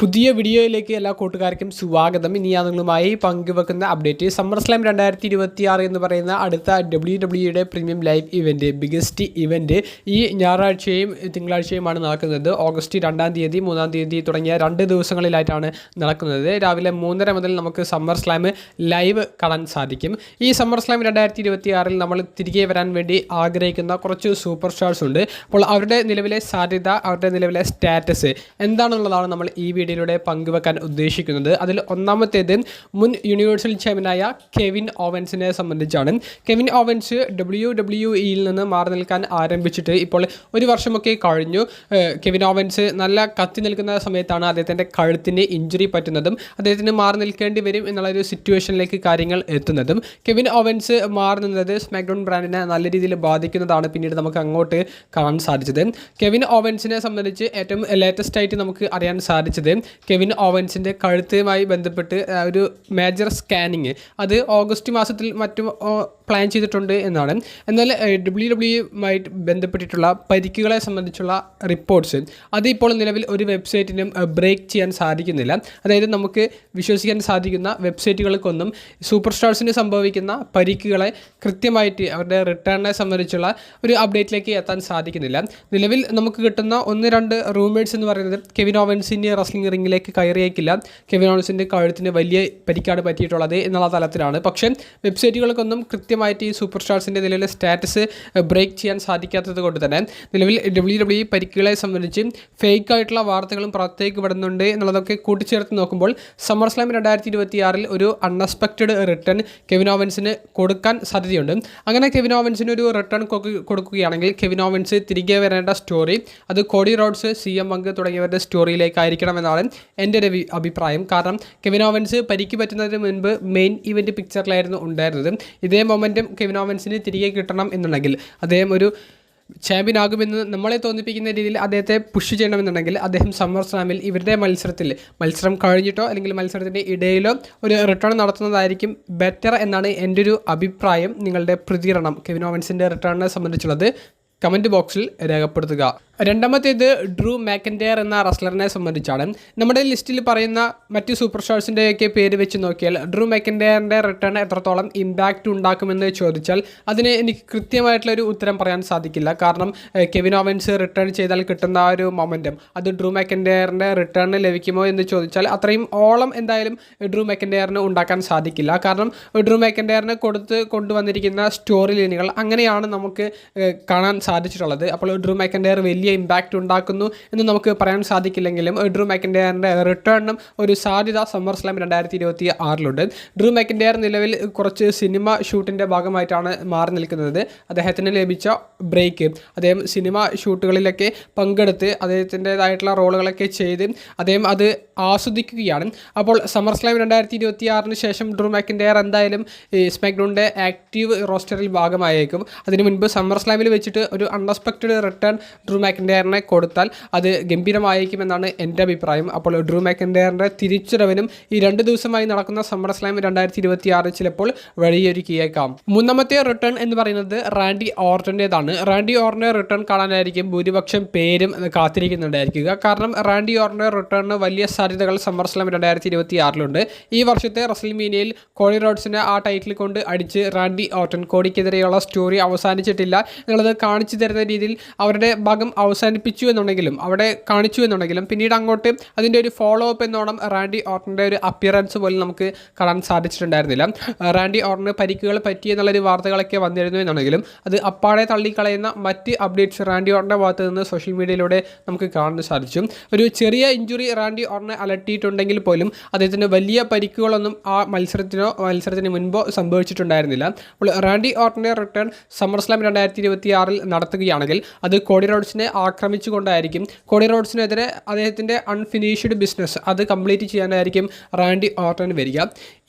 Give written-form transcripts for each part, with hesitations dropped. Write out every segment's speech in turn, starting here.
പുതിയ വീഡിയോയിലേക്ക് എല്ലാ കൂട്ടുകാർക്കും സ്വാഗതം. ഇനി ഞാൻ നിങ്ങളുമായി പങ്കുവെക്കുന്ന അപ്ഡേറ്റ് സമ്മർ സ്ലാം 2026 എന്ന് പറയുന്ന അടുത്ത WWE premium live event, biggest event ഈ ഞായറാഴ്ചയും തിങ്കളാഴ്ചയുമാണ് നടക്കുന്നത്. ഓഗസ്റ്റ് 2-ാം തീയതി 3-ാം തീയതി തുടങ്ങിയ 2 ദിവസങ്ങളിലായിട്ടാണ് നടക്കുന്നത്. രാവിലെ 3:30 മുതൽ നമുക്ക് സമ്മർ സ്ലാം ലൈവ് കാണാൻ സാധിക്കും. ഈ സമ്മർ സ്ലാം 2026 നമ്മൾ തിരികെ വരാൻ വേണ്ടി ആഗ്രഹിക്കുന്ന കുറച്ച് സൂപ്പർ സ്റ്റാർസ് ഉണ്ട്. അപ്പോൾ അവരുടെ നിലവിലെ സാധ്യത, അവരുടെ നിലവിലെ സ്റ്റാറ്റസ് എന്താണെന്നുള്ളതാണ് നമ്മൾ ഈ വീഡിയോയിലൂടെ പങ്കുവെക്കാൻ ഉദ്ദേശിക്കുന്നത്. അതിൽ ഒന്നാമത്തേത് മുൻ യൂണിവേഴ്സൽ ചാമ്പ്യനായ കെവിൻ ഓവൻസിനെ സംബന്ധിച്ചാണ്. കെവിൻ ഓവൻസ് WWE നിന്ന് മാറി നിൽക്കാൻ ആരംഭിച്ചിട്ട് ഇപ്പോൾ 1 വർഷമൊക്കെ കഴിഞ്ഞു. കെവിൻ ഓവൻസ് നല്ല കത്തി നിൽക്കുന്ന സമയത്താണ് അദ്ദേഹത്തിൻ്റെ കഴുത്തിന് ഇഞ്ചുറി പറ്റുന്നതും അദ്ദേഹത്തിന് മാറി നിൽക്കേണ്ടി വരും എന്നുള്ളൊരു സിറ്റുവേഷനിലേക്ക് കാര്യങ്ങൾ എത്തുന്നതും. കെവിൻ ഓവൻസ് മാറി നിന്നത് സ്മാക്ഡൗൺ ബ്രാൻഡിനെ നല്ല രീതിയിൽ ബാധിക്കുന്നതാണ് പിന്നീട് നമുക്ക് അങ്ങോട്ട് കാണാൻ സാധിച്ചത്. കെവിൻ ഓവൻസിനെ സംബന്ധിച്ച് ഏറ്റവും ലേറ്റസ്റ്റ് ആയിട്ട് നമുക്ക് അറിയാൻ സാധിച്ചത് കെവിൻ ഓവൻസിൻ്റെ കഴുത്തുമായി ബന്ധപ്പെട്ട് ഒരു മേജർ സ്കാനിങ് അത് ഓഗസ്റ്റ് മാസത്തിൽ മറ്റും പ്ലാൻ ചെയ്തിട്ടുണ്ട് എന്നാണ്. എന്നാൽ WWE ബന്ധപ്പെട്ടിട്ടുള്ള പരിക്കുകളെ സംബന്ധിച്ചുള്ള റിപ്പോർട്ട്സ് അത് ഇപ്പോൾ നിലവിൽ ഒരു വെബ്സൈറ്റിനും ബ്രേക്ക് ചെയ്യാൻ സാധിക്കുന്നില്ല. അതായത് നമുക്ക് വിശ്വസിക്കാൻ സാധിക്കുന്ന വെബ്സൈറ്റുകൾക്കൊന്നും സൂപ്പർ സ്റ്റാർസിന് സംഭവിക്കുന്ന പരിക്കുകളെ കൃത്യമായിട്ട് അവരുടെ റിട്ടേണിനെ സംബന്ധിച്ചുള്ള ഒരു അപ്ഡേറ്റിലേക്ക് എത്താൻ സാധിക്കുന്നില്ല. നിലവിൽ നമുക്ക് കിട്ടുന്ന 1-2 റൂമേഴ്സ് എന്ന് പറയുന്നത് കെവിൻ ഓവൻസിൻ്റെ റസ്ലിംഗ് റിംഗിലേക്ക് കയറിയേക്കില്ല, കെവിൻ ഓവൻസിൻ്റെ കഴുത്തിന് വലിയ പരിക്കാണ് പറ്റിയിട്ടുള്ളത് എന്നുള്ള തലത്തിലാണ്. പക്ഷേ വെബ്സൈറ്റുകൾക്കൊന്നും കൃത്യമായിട്ട് ഈ സൂപ്പർ സ്റ്റാർസിൻ്റെ നിലവിലെ സ്റ്റാറ്റസ് ബ്രേക്ക് ചെയ്യാൻ സാധിക്കാത്തത് കൊണ്ട് തന്നെ നിലവിൽ WWE പരിക്കുകളെ സംബന്ധിച്ച് ഫേക്ക് ആയിട്ടുള്ള വാർത്തകളും പുറത്തേക്ക് വിടുന്നുണ്ട് എന്നുള്ളതൊക്കെ കൂട്ടിച്ചേർത്ത് നോക്കുമ്പോൾ സമ്മർ സ്ലാം 2026 ഒരു അൺഎക്സ്പെക്റ്റഡ് റിട്ടേൺ കെവിൻ ഓവൻസിന് കൊടുക്കാൻ സാധ്യതയുണ്ട്. അങ്ങനെ കെവിൻ ഓവൻസിന് ഒരു റിട്ടേൺ കൊടുക്കുകയാണെങ്കിൽ കെവിൻ ഓവൻസ് തിരികെ വരേണ്ട സ്റ്റോറി അത് കോഡി റോഡ്സ്, CM പങ്ക് തുടങ്ങിയവരുടെ സ്റ്റോറിയിലേക്കായിരിക്കണമെന്നാണ് എൻ്റെ ഒരു അഭിപ്രായം. കാരണം കെവിൻ ഓവൻസ് പരിക്ക് പറ്റുന്നതിന് മുൻപ് മെയിൻ ഇവൻറ്റ് പിക്ചറിലായിരുന്നു ഉണ്ടായിരുന്നത്. ഇതേ മൊമെൻറ്റം കെവിൻ ഓവൻസിന് തിരികെ കിട്ടണം എന്നുണ്ടെങ്കിൽ അദ്ദേഹം ഒരു ചാമ്പ്യൻ ആകുമെന്ന് നമ്മളെ തോന്നിപ്പിക്കുന്ന രീതിയിൽ അദ്ദേഹത്തെ പുഷ് ചെയ്യണമെന്നുണ്ടെങ്കിൽ അദ്ദേഹം സമ്മർ സ്ലാമിൽ ഇവരുടെ മത്സരം കഴിഞ്ഞിട്ടോ അല്ലെങ്കിൽ മത്സരത്തിൻ്റെ ഇടയിലോ ഒരു റിട്ടേൺ നടത്തുന്നതായിരിക്കും ബെറ്റർ എന്നാണ് എൻ്റെ ഒരു അഭിപ്രായം. നിങ്ങളുടെ പ്രതികരണം കെവിൻ ഓവൻസിൻ്റെ റിട്ടേണിനെ സംബന്ധിച്ചുള്ളത് കമൻറ്റ് ബോക്സിൽ രേഖപ്പെടുത്തുക. രണ്ടാമത്തേത് ഡ്രൂ മാക്കൻറ്റയർ എന്ന റസ്ലറിനെ സംബന്ധിച്ചാണ്. നമ്മുടെ ലിസ്റ്റിൽ പറയുന്ന മറ്റ് സൂപ്പർ സ്റ്റാർസിൻ്റെയൊക്കെ പേര് വെച്ച് നോക്കിയാൽ ഡ്രൂ മാക്കൻറ്റയറിൻ്റെ റിട്ടേൺ എത്രത്തോളം ഇമ്പാക്റ്റ് ഉണ്ടാക്കുമെന്ന് ചോദിച്ചാൽ അതിന് എനിക്ക് കൃത്യമായിട്ടുള്ളൊരു ഉത്തരം പറയാൻ സാധിക്കില്ല. കാരണം കെവിൻ ഓവൻസ് റിട്ടേൺ ചെയ്താൽ കിട്ടുന്ന ആ ഒരു മൊമെൻറ്റം അത് ഡ്രൂ മാക്കൻറ്റയറിൻ്റെ റിട്ടേണിന് ലഭിക്കുമോ എന്ന് ചോദിച്ചാൽ അത്രയും ഓളം എന്തായാലും ഡ്രൂ മാക്കൻറ്റയറിന് ഉണ്ടാക്കാൻ സാധിക്കില്ല. കാരണം ഡ്രൂ മാക്കൻറ്റയറിന് കൊണ്ടുവന്നിരിക്കുന്ന സ്റ്റോറി ലൈനുകൾ അങ്ങനെയാണ് നമുക്ക് കാണാൻ സാധിച്ചിട്ടുള്ളത്. അപ്പോൾ ഡ്രൂ മാക്കൻറ്റയർ വലിയ ഇമ്പാക്റ്റ് ഉണ്ടാക്കുന്നു എന്ന് നമുക്ക് പറയാൻ സാധിക്കില്ലെങ്കിലും ഡ്രൂ മാക്കൻറ്റയറിൻ്റെ റിട്ടേണിനും ഒരു സാധ്യത സമ്മർ സ്ലാം 2026 ഡ്രൂ മാക്കൻറ്റയർ നിലവിൽ കുറച്ച് സിനിമ ഷൂട്ടിൻ്റെ ഭാഗമായിട്ടാണ് മാറി നിൽക്കുന്നത്. അദ്ദേഹത്തിന് ലഭിച്ച ബ്രേക്ക് അദ്ദേഹം സിനിമ ഷൂട്ടുകളിലൊക്കെ പങ്കെടുത്ത് അദ്ദേഹത്തിൻ്റെതായിട്ടുള്ള റോളുകളൊക്കെ ചെയ്ത് അദ്ദേഹം അത് ആസ്വദിക്കുകയാണ്. അപ്പോൾ സമ്മർ സ്ലാം 2026 ശേഷം ഡ്രൂ മാക്കൻറ്റയർ എന്തായാലും സ്മാക്ഡൗണിൻ്റെ ആക്റ്റീവ് റോസ്റ്ററിൽ ഭാഗമായേക്കും. അതിനു മുൻപ് സമ്മർ സ്ലാമിൽ വെച്ചിട്ട് ഒരു അൺഎക്സ്പെക്റ്റഡ് റിട്ടേൺ ഡ്രൂ മാക്കൻറ്റയറിനെ കൊടുത്താൽ അത് ഗംഭീരമായിരിക്കുമെന്നാണ് എൻ്റെ അഭിപ്രായം. അപ്പോൾ ഡ്രൂ മാക്കൻറ്റയറിൻ്റെ തിരിച്ചുവരവിനും ഈ 2 ദിവസമായി നടക്കുന്ന സമ്മർ സ്ലാം 2026 ചിലപ്പോൾ വഴിയൊരുക്കിയേക്കാം. മൂന്നാമത്തെ റിട്ടേൺ എന്ന് പറയുന്നത് റാൻഡി ഓർട്ടൻ്റേതാണ്. റാൻഡി ഓർട്ടൻ്റെ റിട്ടേൺ കാണാനായിരിക്കും ഭൂരിപക്ഷം പേരും കാത്തിരിക്കുന്നുണ്ടായിരിക്കുക. കാരണം റാൻഡി ഓർട്ടൻ്റെ റിട്ടേണിന് വലിയ സാധ്യതകൾ സമ്മർ സ്ലാം 2026 ഈ വർഷത്തെ റസൽമേനിയയിൽ കോഡി റോഡ്സിനെ ആ ടൈറ്റിൽ കൊണ്ട് അടിച്ച് റാൻഡി ഓർട്ടൺ കോഡിക്കെതിരെയുള്ള സ്റ്റോറി അവസാനിച്ചിട്ടില്ല എന്നുള്ളത് കാണിച്ചു തരുന്ന രീതിയിൽ അവരുടെ ഭാഗം അവസാനിപ്പിച്ചു എന്നുണ്ടെങ്കിലും അവിടെ കാണിച്ചു എന്നുണ്ടെങ്കിലും പിന്നീട് അങ്ങോട്ട് അതിൻ്റെ ഒരു ഫോളോ അപ്പ് എന്നോണം റാൻഡി ഓർട്ടൻ്റെ ഒരു അപ്പിയറൻസ് പോലും നമുക്ക് കാണാൻ സാധിച്ചിട്ടുണ്ടായിരുന്നില്ല. റാൻഡി ഓർട്ടന് പരിക്കുകൾ പറ്റി എന്നുള്ളൊരു വാർത്തകളൊക്കെ വന്നിരുന്നു എന്നുണ്ടെങ്കിലും അത് അപ്പാടെ തള്ളിക്കളയുന്ന മറ്റ് അപ്ഡേറ്റ്സ് റാൻഡി ഓർട്ടൻ്റെ ഭാഗത്ത് നിന്ന് സോഷ്യൽ മീഡിയയിലൂടെ നമുക്ക് കാണാൻ സാധിച്ചു. ഒരു ചെറിയ ഇഞ്ചുറി റാൻഡി ഓർട്ടനെ അലട്ടിയിട്ടുണ്ടെങ്കിൽ പോലും അദ്ദേഹത്തിന് വലിയ പരിക്കുകളൊന്നും ആ മത്സരത്തിന് മുൻപോ സംഭവിച്ചിട്ടുണ്ടായിരുന്നില്ല. അപ്പോൾ റാൻഡി ഓർട്ടൻ്റെ റിട്ടേൺ സമ്മർ സ്ലാം 2026 നടത്തുകയാണെങ്കിൽ അത് കോഡി റോഡ്സിനെ ആക്രമിച്ചുകൊണ്ടായിരിക്കും. കോഡി റോഡ്സിനെതിരെ അദ്ദേഹത്തിൻ്റെ അൺഫിനിഷ്ഡ് ബിസിനസ് അത് കംപ്ലീറ്റ് ചെയ്യാനായിരിക്കും റാൻഡി ഓർട്ടൺ വരിക.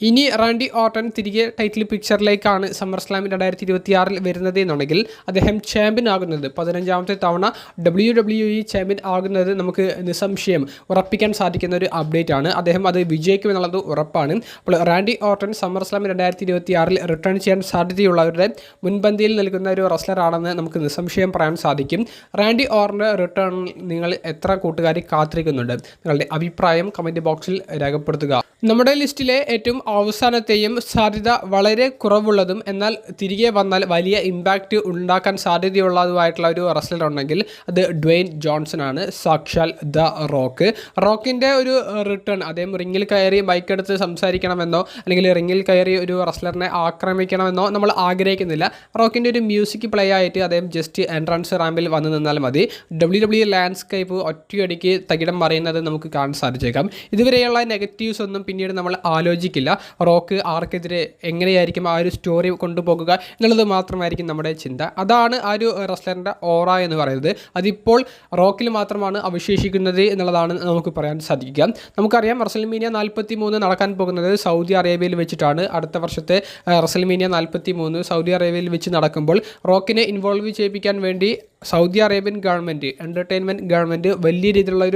ഇനി റാൻഡി ഓർട്ടൺ തിരികെ ടൈറ്റിൽ പിക്ചറിലേക്കാണ് സമ്മർ സ്ലാം 2026 വരുന്നത് എന്നുണ്ടെങ്കിൽ അദ്ദേഹം ചാമ്പ്യൻ ആകുന്നത് 15ാമത്തെ തവണ WWE ചാമ്പ്യൻ ആകുന്നത് നമുക്ക് നിസ്സംശയം ഉറപ്പിക്കാൻ സാധിക്കുന്ന ഒരു അപ്ഡേറ്റ് ആണ്. അദ്ദേഹം അത് വിജയിക്കുമെന്നുള്ളത് ഉറപ്പാണ്. അപ്പോൾ Randy Orton SummerSlam 2026 return ചെയ്യാൻ സാധ്യതയുള്ളവരുടെ മുൻപന്തിയിൽ നിൽക്കുന്ന ഒരു റസ്ലറാണെന്ന് നമുക്ക് നിസ്സംശയം പറയാൻ സാധിക്കും. റാൻഡി ഓറിൻ്റെ റിട്ടേൺ നിങ്ങൾ എത്ര കൂട്ടുകാർ കാത്തിരിക്കുന്നുണ്ട്? നിങ്ങളുടെ അഭിപ്രായം കമൻറ്റ് ബോക്സിൽ രേഖപ്പെടുത്തുക. നമ്മുടെ ലിസ്റ്റിലെ ഏറ്റവും അവസാനത്തെയും സാധ്യത വളരെ കുറവുള്ളതും എന്നാൽ തിരികെ വന്നാൽ വലിയ ഇമ്പാക്റ്റ് ഉണ്ടാക്കാൻ സാധ്യതയുള്ളതുമായിട്ടുള്ള ഒരു റെസ്ലർ ഉണ്ടെങ്കിൽ അത് ഡ്വെയ്ൻ ജോൺസൺ ആണ്, സാക്ഷാൽ ദ റോക്ക്. റോക്കിൻ്റെ ഒരു റിട്ടേൺ, അദ്ദേഹം റിങ്ങിൽ കയറി ബൈക്കെടുത്ത് സംസാരിക്കണമെന്നോ അല്ലെങ്കിൽ റിങ്ങിൽ കയറി ഒരു റെസ്ലറിനെ ആക്രമിക്കണമെന്നോ നമ്മൾ ആഗ്രഹിക്കുന്നില്ല. റോക്കിൻ്റെ ഒരു മ്യൂസിക് പ്ലേ ആയിട്ട് അദ്ദേഹം ജസ്റ്റ് എൻട്രൻസ് റാമ്പിൽ വന്ന് നിന്നാൽ മതി. WWE ലാൻഡ്സ്കേപ്പ് ഒറ്റയടിക്ക് തകിടം മറിയുന്നത് നമുക്ക് കാണാൻ സാധിച്ചേക്കാം. ഇതുവരെയുള്ള നെഗറ്റീവ്സ് ഒന്നും പിന്നീട് നമ്മൾ ആലോചിക്കില്ല. റോക്ക് ആർക്കെതിരെ എങ്ങനെയായിരിക്കും ആ ഒരു സ്റ്റോറി കൊണ്ടുപോകുക എന്നുള്ളത് മാത്രമായിരിക്കും നമ്മുടെ ചിന്ത. അതാണ് ആ ഒരു റെസ്ലറിൻ്റെ ഓറ എന്ന് പറയുന്നത്. അതിപ്പോൾ റോക്കിൽ മാത്രമാണ് അവശേഷിക്കുന്നത് എന്നുള്ളതാണ് നമുക്ക് പറയാൻ സാധിക്കുക. നമുക്കറിയാം റസൽമേനിയ 43 നടക്കാൻ പോകുന്നത് സൗദി അറേബ്യയിൽ വെച്ചിട്ടാണ്. അടുത്ത വർഷത്തെ റസൽമേനിയ 43 സൗദി അറേബ്യയിൽ വെച്ച് നടക്കുമ്പോൾ റോക്കിനെ ഇൻവോൾവ് ചെയ്യിപ്പിക്കാൻ വേണ്ടി Saudi Arabian government, entertainment government വലിയ രീതിയിലുള്ള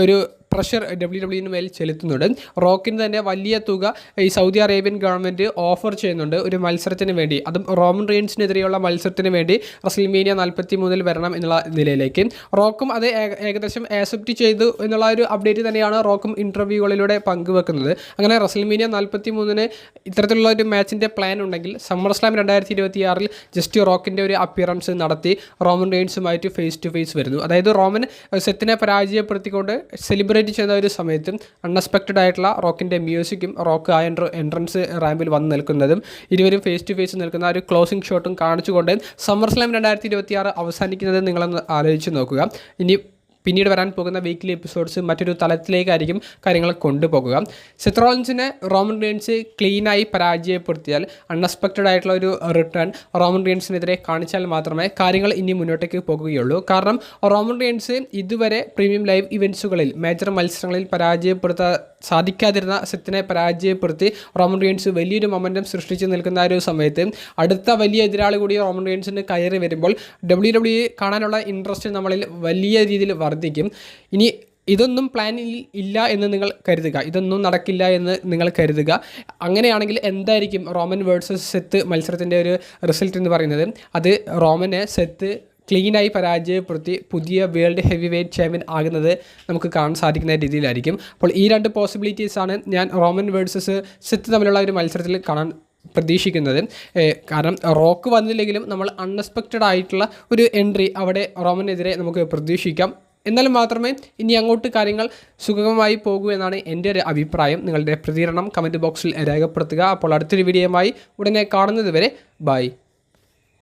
ഒരു പ്രഷർ WWE മേൽ ചെലുത്തുന്നുണ്ട്. റോക്കിന് തന്നെ വലിയ തുക ഈ സൗദി അറേബ്യൻ ഗവൺമെൻറ് ഓഫർ ചെയ്യുന്നുണ്ട് ഒരു മത്സരത്തിന് വേണ്ടി, അതും റോമൻ റെയിൻസിനെതിരെയുള്ള മത്സരത്തിന് വേണ്ടി റസൽമേനിയ 43 വരണം എന്നുള്ള നിലയിലേക്ക്. റോക്കും അത് ഏകദേശം ആക്സെപ്റ്റ് ചെയ്തു എന്നുള്ള ഒരു അപ്ഡേറ്റ് തന്നെയാണ് റോക്കും ഇൻ്റർവ്യൂകളിലൂടെ പങ്കുവെക്കുന്നത്. അങ്ങനെ റസൽമേനിയ 43 ഇത്തരത്തിലുള്ള ഒരു മാച്ചിൻ്റെ പ്ലാൻ ഉണ്ടെങ്കിൽ സമ്മർ സ്ലാം 2026 ജസ്റ്റ് റോക്കിൻ്റെ ഒരു അപ്പിയറൻസ് നടത്തി റോമൻ റെയിൻസുമായിട്ട് ഫേസ് ടു ഫേസ് വരുന്നു. അതായത് റോമൻ സെത്തിനെ പരാജയപ്പെടുത്തിക്കൊണ്ട് സെലിബ്രേറ്റ് ചെയ്യുന്ന ഒരു സമയത്തും അൺഎക്സ്പെക്റ്റഡ് ആയിട്ടുള്ള റോക്കിൻ്റെ മ്യൂസിക്കും റോക്ക് ആ എൻട്രൻസ് റാമ്പിൽ വന്ന് നിൽക്കുന്നതും ഇരുവരും ഫേസ് ടു ഫേസ് നിൽക്കുന്ന ഒരു ക്ലോസിംഗ് ഷോട്ടും കാണിച്ചുകൊണ്ട് സമ്മർ സ്ലാം 2026 അവസാനിക്കുന്നത് നിങ്ങളൊന്ന് ആലോചിച്ച് നോക്കുക. ഇനി പിന്നീട് വരാൻ പോകുന്ന വീക്കിലി എപ്പിസോഡ്സ് മറ്റൊരു തലത്തിലേക്കായിരിക്കും കാര്യങ്ങൾ കൊണ്ടുപോകുക. സെത്ത് റോളിൻസിനെ റോമൻ റെയിൻസ് ക്ലീനായി പരാജയപ്പെടുത്തിയാൽ അൺഎക്സ്പെക്റ്റഡ് ആയിട്ടുള്ള ഒരു റിട്ടേൺ റോമൻ റെയിൻസിനെതിരെ കാണിച്ചാൽ മാത്രമേ കാര്യങ്ങൾ ഇനി മുന്നോട്ടേക്ക് പോകുകയുള്ളൂ. കാരണം റോമൻ റെയിൻസ് ഇതുവരെ പ്രീമിയം ലൈവ് ഇവൻറ്റ്സുകളിൽ മേജർ മത്സരങ്ങളിൽ പരാജയപ്പെടുത്താൻ സാധിക്കാതിരുന്ന സെത്തിനെ പരാജയപ്പെടുത്തി റോമൻ റെയിൻസ് വലിയൊരു മൊമെൻറ്റം സൃഷ്ടിച്ച് നിൽക്കുന്ന ഒരു സമയത്ത് അടുത്ത വലിയ എതിരാളി കൂടി റോമൻ റെയിൻസിന് കയറി വരുമ്പോൾ WWE കാണാനുള്ള ഇൻട്രസ്റ്റ് നമ്മളിൽ വലിയ രീതിയിൽ വർദ്ധിക്കും. ഇനി ഇതൊന്നും പ്ലാനിൽ ഇല്ല എന്ന് നിങ്ങൾ കരുതുക, ഇതൊന്നും നടക്കില്ല എന്ന് നിങ്ങൾ കരുതുക. അങ്ങനെയാണെങ്കിൽ എന്തായിരിക്കും റോമൻ വേഴ്സസ് സെത്ത് മത്സരത്തിൻ്റെ ഒരു റിസൾട്ട് എന്ന് പറയുന്നത്? അത് റോമനെ സെത്ത് ക്ലീനായി പരാജയപ്പെടുത്തി പുതിയ വേൾഡ് ഹെവി വെയ്റ്റ് ചാമ്പ്യൻ ആകുന്നത് നമുക്ക് കാണാൻ സാധിക്കുന്ന രീതിയിലായിരിക്കും. അപ്പോൾ ഈ രണ്ട് പോസിബിലിറ്റീസാണ് ഞാൻ റോമൻ വേഴ്സസ് സെത്ത് തമ്മിലുള്ള ഒരു മത്സരത്തിൽ കാണാൻ പ്രതീക്ഷിക്കുന്നത്. കാരണം റോക്ക് വന്നില്ലെങ്കിലും നമ്മൾ അൺഎക്സ്പെക്റ്റഡ് ആയിട്ടുള്ള ഒരു എൻട്രി അവിടെ റോമനെതിരെ നമുക്ക് പ്രതീക്ഷിക്കാം. എന്നാലും മാത്രമേ ഇനി അങ്ങോട്ട് കാര്യങ്ങൾ സുഗമമായി പോകൂ എന്നാണ് എൻ്റെ ഒരു അഭിപ്രായം. നിങ്ങളുടെ പ്രതികരണം കമൻറ്റ് ബോക്സിൽ രേഖപ്പെടുത്തുക. അപ്പോൾ അടുത്തൊരു വീഡിയോയുമായി ഉടനെ കാണുന്നത് വരെ ബൈ.